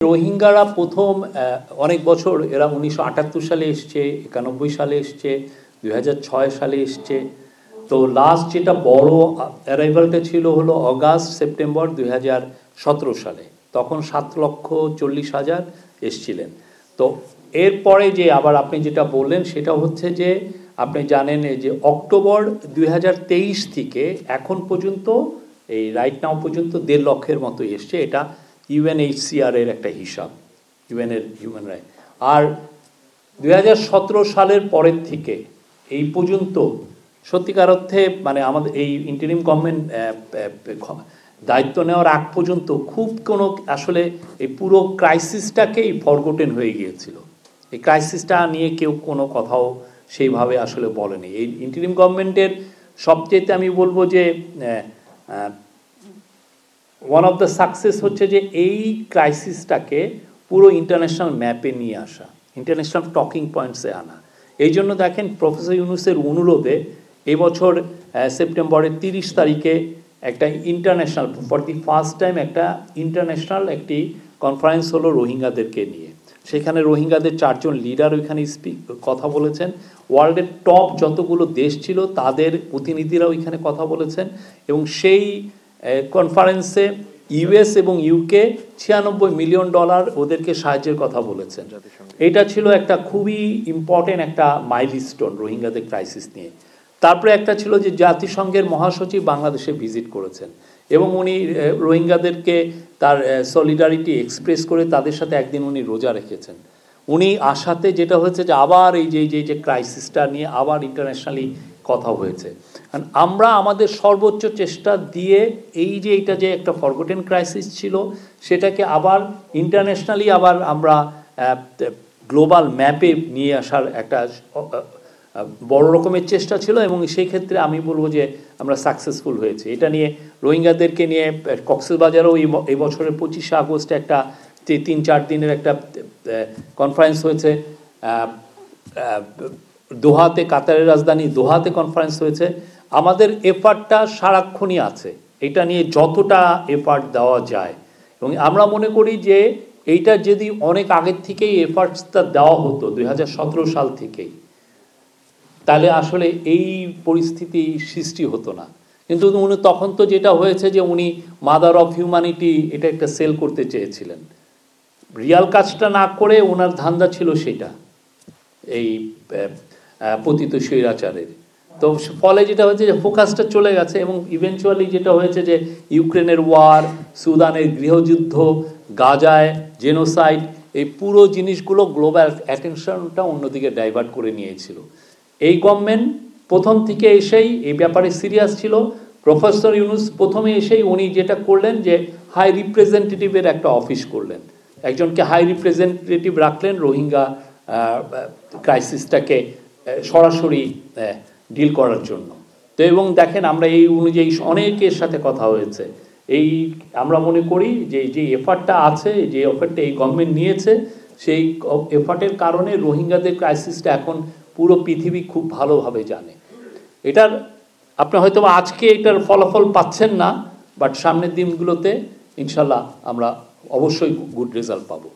রোহিঙ্গারা প্রথম অনেক বছর, এরা 1978 সালে এসছে, 91 সালে এসছে, 2006 সালে এসছে। তো লাস্ট যেটা বড় অ্যারাইভালটা ছিল হলো অগাস্ট সেপ্টেম্বর 2017 সালে, তখন 7,40,000 এসছিলেন। তো এরপরে যে আবার আপনি যেটা বললেন সেটা হচ্ছে যে আপনি জানেন যে অক্টোবর 2023 থেকে এখন পর্যন্ত এই রাইট নাও পর্যন্ত 1.5 লক্ষের মতো এসছে। এটা ইউএনএইচসিআর এর একটা হিসাব, ইউএনের হিউম্যান রাইট। আর 2017 সালের পরের থেকে এই পর্যন্ত সত্যিকার অর্থে মানে আমাদের এই ইন্টারিম গভর্নমেন্ট দায়িত্ব নেওয়ার আগ পর্যন্ত খুব কোনো আসলে এই পুরো ক্রাইসিসটাকেই ফরগটেন হয়ে গিয়েছিল। এই ক্রাইসিসটা নিয়ে কেউ কোনো কথাও সেইভাবে আসলে বলেনি। এই ইন্টারিম গভর্নমেন্টের সবচেয়ে আমি বলবো যে ওয়ান অফ দ্য সাকসেস হচ্ছে যে এই ক্রাইসিসটাকে পুরো ইন্টারন্যাশনাল ম্যাপে নিয়ে আসা, ইন্টারন্যাশনাল টকিং পয়েন্টসে আনা। এই জন্য দেখেন প্রফেসর ইউনূসের অনুরোধে এবছর সেপ্টেম্বরের 30 তারিখে একটা international, for the first time একটা ইন্টারন্যাশনাল একটি কনফারেন্স হলো রোহিঙ্গাদেরকে নিয়ে। সেখানে রোহিঙ্গাদের 4 জন লিডার ওইখানে কথা বলেছেন। ওয়ার্ল্ডের টপ যতগুলো দেশ ছিল তাদের প্রতিনিধিরা ওইখানে কথা বলেছেন। এবং সেই কনফারেন্সে ইউএস এবং ইউকে $96 মিলিয়ন ওদেরকে সাহায্যের কথা বলেছেন। এটা ছিল একটা খুবই ইম্পর্টেন্ট একটা মাইলস্টোন রোহিঙ্গাদের ক্রাইসিস নিয়ে। তারপরে একটা ছিল যে জাতিসংঘের মহাসচিব বাংলাদেশে ভিজিট করেছেন এবং উনি রোহিঙ্গাদেরকে তার সলিডারিটি এক্সপ্রেস করে তাদের সাথে একদিন উনি রোজা রেখেছেন। উনি আসাতে যেটা হয়েছে যে আবার এই যে ক্রাইসিসটা নিয়ে আবার ইন্টারন্যাশনালি কথা হয়েছে। কারণ আমরা আমাদের সর্বোচ্চ চেষ্টা দিয়ে এই যে এটা যে একটা ফরগটেন ক্রাইসিস ছিল সেটাকে আবার ইন্টারন্যাশনালি আবার আমরা গ্লোবাল ম্যাপে নিয়ে আসার একটা বড় রকমের চেষ্টা ছিল এবং সেই ক্ষেত্রে আমি বলবো যে আমরা সাকসেসফুল হয়েছি। এটা নিয়ে রোহিঙ্গাদেরকে নিয়ে কক্সবাজারেও এই বছরের 25 আগস্টে একটা 3-4 দিনের একটা কনফারেন্স হয়েছে। দোহাতে, কাতারের রাজধানী দোহাতে কনফারেন্স হয়েছে। আমাদের এফার্টটা সারাক্ষণই আছে, এটা নিয়ে যতটা এফার্ট দেওয়া যায়। এবং আমরা মনে করি যে এইটা যদি অনেক আগের থেকেই এফার্টসটা দেওয়া হতো 2017 সাল থেকেই, তাহলে আসলে এই পরিস্থিতি সৃষ্টি হতো না। কিন্তু উনি তখন তো যেটা হয়েছে যে উনি মাদার অফ হিউম্যানিটি এটা একটা সেল করতে চেয়েছিলেন, রিয়াল কাজটা না করে ওনার ধান্দা ছিল সেটা এই পতিত স্বৈরাচারের। তো ফলে যেটা হয়েছে যে ফোকাসটা চলে গেছে এবং ইভেনচুয়ালি যেটা হয়েছে যে ইউক্রেনের ওয়ার, সুদানের গৃহযুদ্ধ, গাজায় জেনোসাইড, এই পুরো জিনিসগুলো গ্লোবাল অ্যাটেনশনটা অন্যদিকে ডাইভার্ট করে নিয়েছিল। এই গভর্নমেন্ট প্রথম থেকে এসেই এই ব্যাপারে সিরিয়াস ছিল। প্রফেসর ইউনূস প্রথমে এসেই উনি যেটা করলেন যে হাই রিপ্রেজেন্টেটিভের একটা অফিস করলেন, একজনকে হাই রিপ্রেজেন্টেটিভ রাখলেন রোহিঙ্গা ক্রাইসিসটাকে সরাসরি ডিল করার জন্য। তো এবং দেখেন আমরা এই অনুযায়ী অনেকের সাথে কথা হয়েছে। এই আমরা মনে করি যে যে এফার্টটা আছে, যে এফার্টটা এই গভর্নমেন্ট নিয়েছে, সেই এফার্টের কারণে রোহিঙ্গাদের ক্রাইসিসটা এখন পুরো পৃথিবী খুব ভালোভাবে জানে। এটার আপনি হয়তো আজকে এটার ফলাফল পাচ্ছেন না, বাট সামনের দিনগুলোতে ইনশাল্লাহ আমরা অবশ্যই গুড রেজাল্ট পাবো।